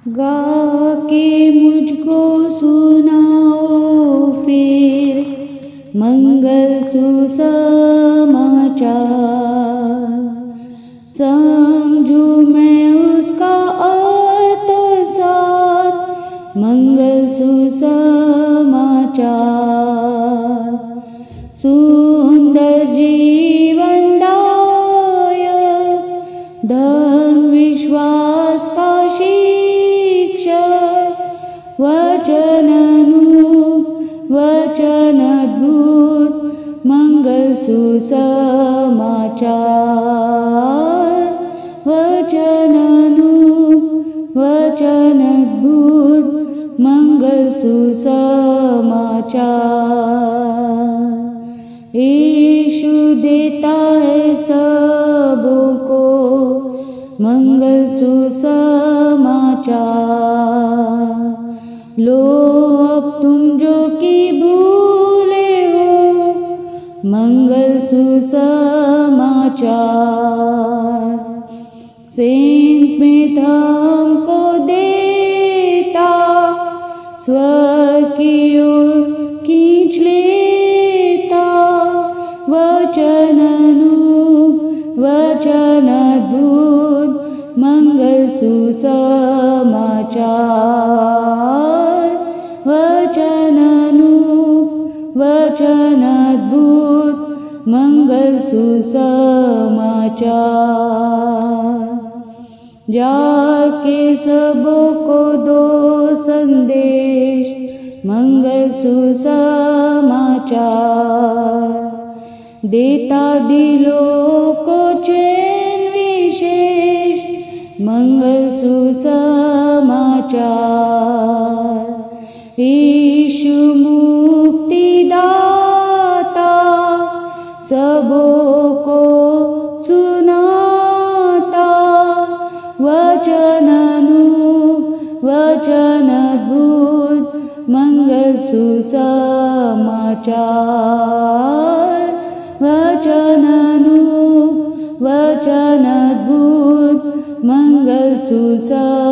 गा के मुझको सुनाओ फिर मंगल सुसमाचार, समझूं मैं उसका अर्थ सार, मंगल सुसमाचार। सुंदर जीवनदायक, धर्म विश्वास का शिक्षक, वचन अद्भुत मंगल सुसमाचार, वचन अद्भुत मंगल सुसमाचार। यीशु देता है सबको मंगल सुसमाचार। लो अब तुम जो कि भूले हो मंगल सुसमाचार। सेंत में हमको देता, स्वर्ग की ओर खींच लेता, वचन अद्भुत मंगल सुसमाचार, वचन अद्भुत मंगल सुसमाचार। जाके सबों को दो संदेश मंगल सुसमाचार, देता दिलों को चैन विशेष मंगल सुसमाचार। यीशु मुक्तिदाता सबों को सुनाता, वचन अद्भुत मंगल सुसमाचार, वचन अद्भुत मंगल सुसमाचार।